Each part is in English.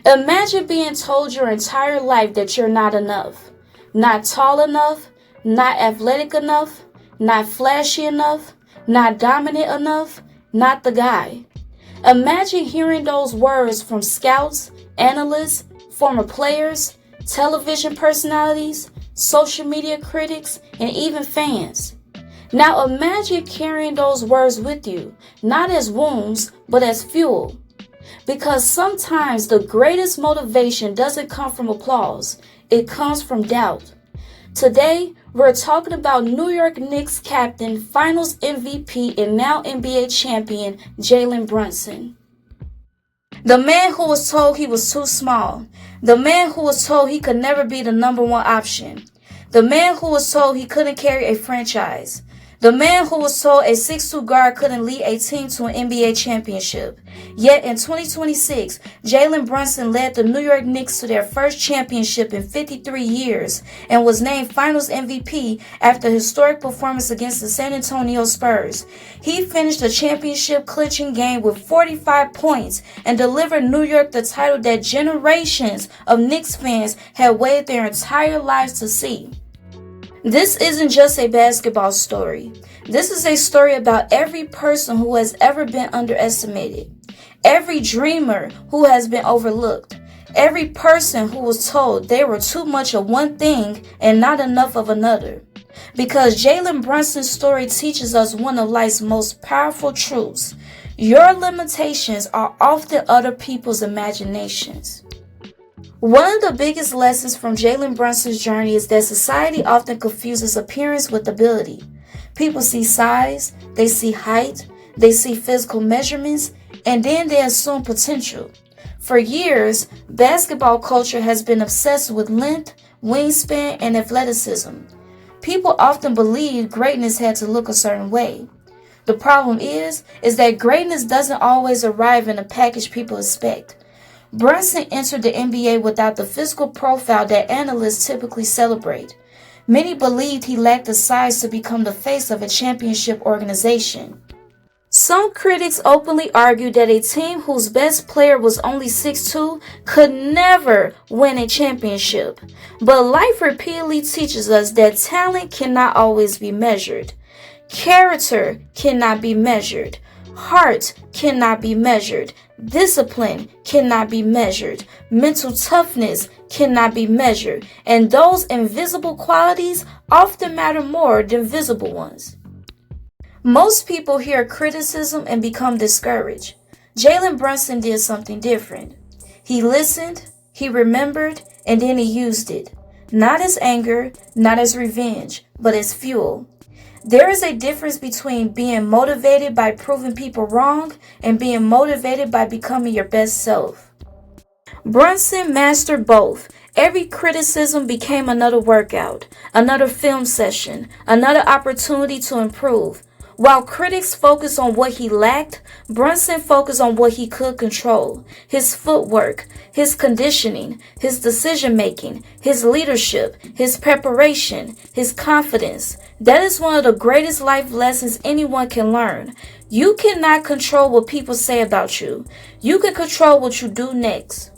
Imagine being told your entire life that you're not enough, not tall enough, not athletic enough, not flashy enough, not dominant enough, not the guy. Imagine hearing those words from scouts, analysts, former players, television personalities, social media critics, and even fans. Now imagine carrying those words with you, not as wounds, but as fuel. Because sometimes the greatest motivation doesn't come from applause, it comes from doubt. Today, we're talking about New York Knicks captain, Finals MVP, and now NBA champion Jalen Brunson. The man who was told he was too small. The man who was told he could never be the number one option. The man who was told he couldn't carry a franchise. The man who was told a 6'2" guard couldn't lead a team to an NBA championship. Yet in 2026, Jalen Brunson led the New York Knicks to their first championship in 53 years and was named Finals MVP after a historic performance against the San Antonio Spurs. He finished the championship-clinching game with 45 points and delivered New York the title that generations of Knicks fans had waited their entire lives to see. This isn't just a basketball story. This is a story about every person who has ever been underestimated, every dreamer who has been overlooked, every person who was told they were too much of one thing and not enough of another. Because Jalen Brunson's story teaches us one of life's most powerful truths. Your limitations are often other people's imaginations. One of the biggest lessons from Jalen Brunson's journey is that society often confuses appearance with ability. People see size, they see height, they see physical measurements, and then they assume potential. For years, basketball culture has been obsessed with length, wingspan, and athleticism. People often believed greatness had to look a certain way. The problem is that greatness doesn't always arrive in a package people expect. Brunson entered the NBA without the physical profile that analysts typically celebrate. Many believed he lacked the size to become the face of a championship organization. Some critics openly argued that a team whose best player was only 6'2" could never win a championship. But life repeatedly teaches us that talent cannot always be measured. Character cannot be measured. Heart cannot be measured. Discipline cannot be measured. Mental toughness cannot be measured. And those invisible qualities often matter more than visible ones. Most people hear criticism and become discouraged. Jalen Brunson did something different. He listened, he remembered, and then he used it. Not as anger, not as revenge, but as fuel. There is a difference between being motivated by proving people wrong and being motivated by becoming your best self. Brunson mastered both. Every criticism became another workout, another film session, another opportunity to improve. While critics focused on what he lacked, Brunson focused on what he could control. His footwork, his conditioning, his decision-making, his leadership, his preparation, his confidence. That is one of the greatest life lessons anyone can learn. You cannot control what people say about you. You can control what you do next.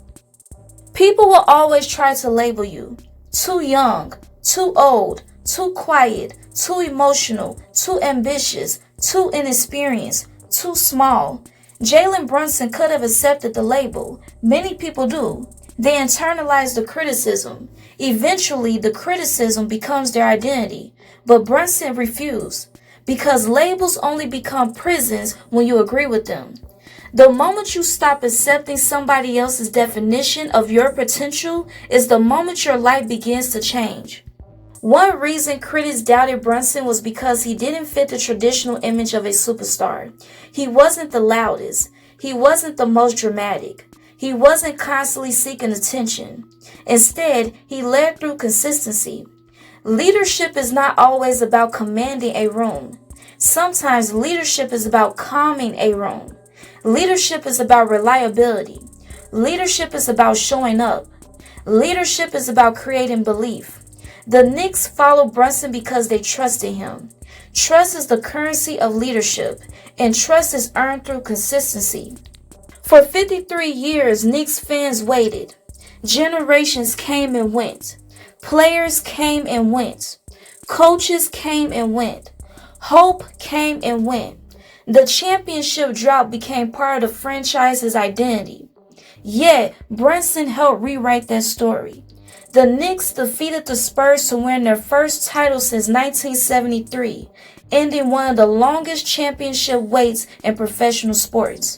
People will always try to label you. Too young, too old, too quiet, too emotional, too ambitious, too inexperienced, too small. Jalen Brunson could have accepted the label. Many people do. They internalize the criticism. Eventually, the criticism becomes their identity. But Brunson refused, because labels only become prisons when you agree with them. The moment you stop accepting somebody else's definition of your potential is the moment your life begins to change. One reason critics doubted Brunson was because he didn't fit the traditional image of a superstar. He wasn't the loudest. He wasn't the most dramatic. He wasn't constantly seeking attention. Instead, he led through consistency. Leadership is not always about commanding a room. Sometimes leadership is about calming a room. Leadership is about reliability. Leadership is about showing up. Leadership is about creating belief. The Knicks followed Brunson because they trusted him. Trust is the currency of leadership, and trust is earned through consistency. For 53 years, Knicks fans waited. Generations came and went. Players came and went. Coaches came and went. Hope came and went. The championship drought became part of the franchise's identity. Yet, Brunson helped rewrite that story. The Knicks defeated the Spurs to win their first title since 1973, ending one of the longest championship waits in professional sports.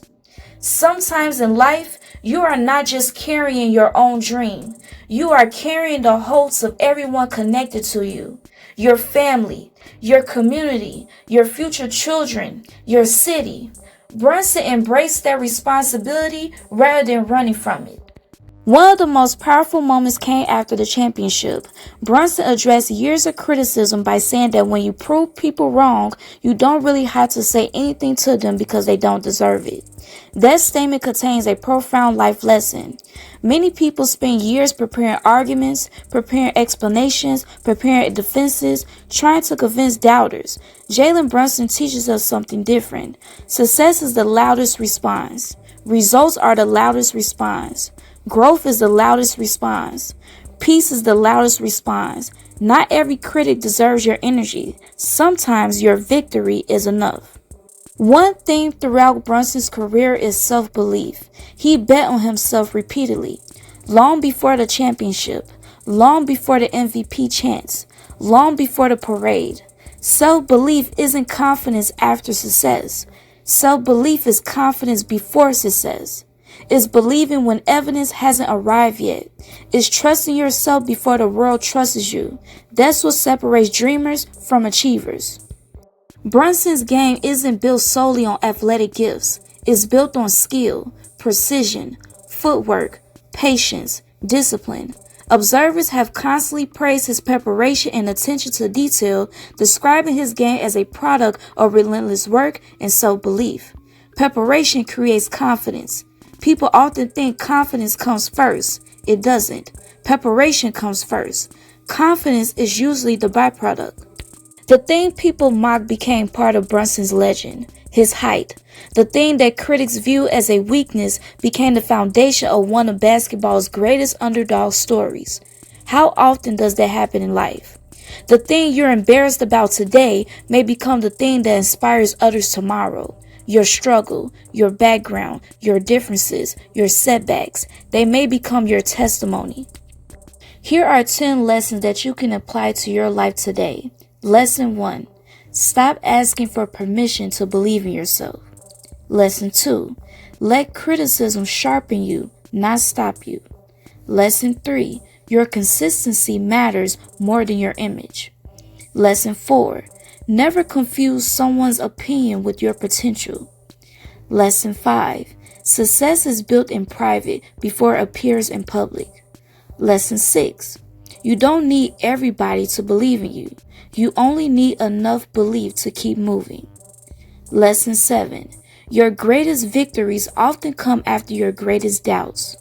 Sometimes in life, you are not just carrying your own dream. You are carrying the hopes of everyone connected to you. Your family, your community, your future children, your city. Brunson embraced that responsibility rather than running from it. One of the most powerful moments came after the championship. Brunson addressed years of criticism by saying that when you prove people wrong, you don't really have to say anything to them because they don't deserve it. That statement contains a profound life lesson. Many people spend years preparing arguments, preparing explanations, preparing defenses, trying to convince doubters. Jalen Brunson teaches us something different. Success is the loudest response. Results are the loudest response. Growth is the loudest response. Peace is the loudest response. Not every critic deserves your energy. Sometimes your victory is enough. One theme throughout Brunson's career is self-belief. He bet on himself repeatedly. Long before the championship, long before the MVP chants, long before the parade. Self-belief isn't confidence after success. Self-belief is confidence before success. It's believing when evidence hasn't arrived yet. It's trusting yourself before the world trusts you. That's what separates dreamers from achievers. Brunson's game isn't built solely on athletic gifts. It's built on skill, precision, footwork, patience, discipline. Observers have constantly praised his preparation and attention to detail, describing his game as a product of relentless work and self-belief. Preparation creates confidence. People often think confidence comes first. It doesn't. Preparation comes first. Confidence is usually the byproduct. The thing people mock became part of Brunson's legend, his height. The thing that critics view as a weakness became the foundation of one of basketball's greatest underdog stories. How often does that happen in life? The thing you're embarrassed about today may become the thing that inspires others tomorrow. Your struggle, your background, your differences, your setbacks, they may become your testimony. Here are 10 lessons that you can apply to your life today. Lesson 1. Stop asking for permission to believe in yourself. Lesson 2. Let criticism sharpen you, not stop you. Lesson 3. Your consistency matters more than your image. Lesson 4. Never confuse someone's opinion with your potential. Lesson 5. Success is built in private before it appears in public. Lesson 6. You don't need everybody to believe in you. You only need enough belief to keep moving. Lesson 7. Your greatest victories often come after your greatest doubts.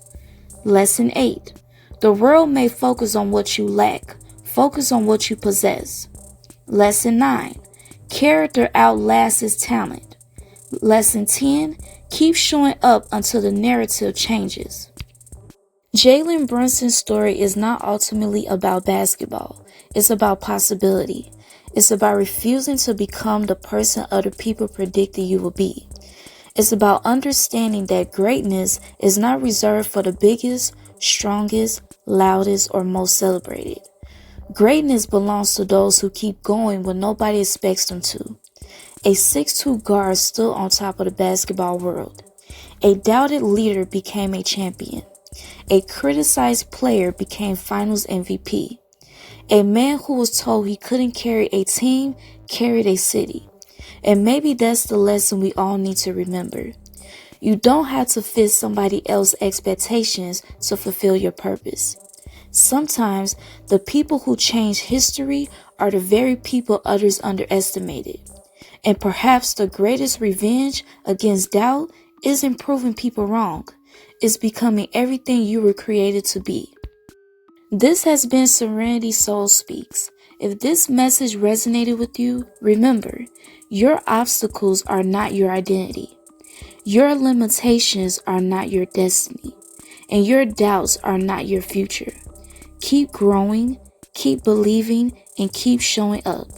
Lesson 8. The world may focus on what you lack. Focus on what you possess. Lesson 9. Character outlasts its talent. Lesson 10. Keep showing up until the narrative changes. Jalen Brunson's story is not ultimately about basketball. It's about possibility. It's about refusing to become the person other people predicted you will be. It's about understanding that greatness is not reserved for the biggest, strongest, loudest, or most celebrated. Greatness belongs to those who keep going when nobody expects them to. A 6'2" guard stood on top of the basketball world. A doubted leader became a champion. A criticized player became Finals MVP. A man who was told he couldn't carry a team carried a city. And maybe that's the lesson we all need to remember. You don't have to fit somebody else's expectations to fulfill your purpose. Sometimes the people who change history are the very people others underestimated. And perhaps the greatest revenge against doubt isn't proving people wrong. It's becoming everything you were created to be. This has been Serenity Soul Speaks. If this message resonated with you, remember, your obstacles are not your identity. Your limitations are not your destiny, and your doubts are not your future. Keep growing, keep believing, and keep showing up.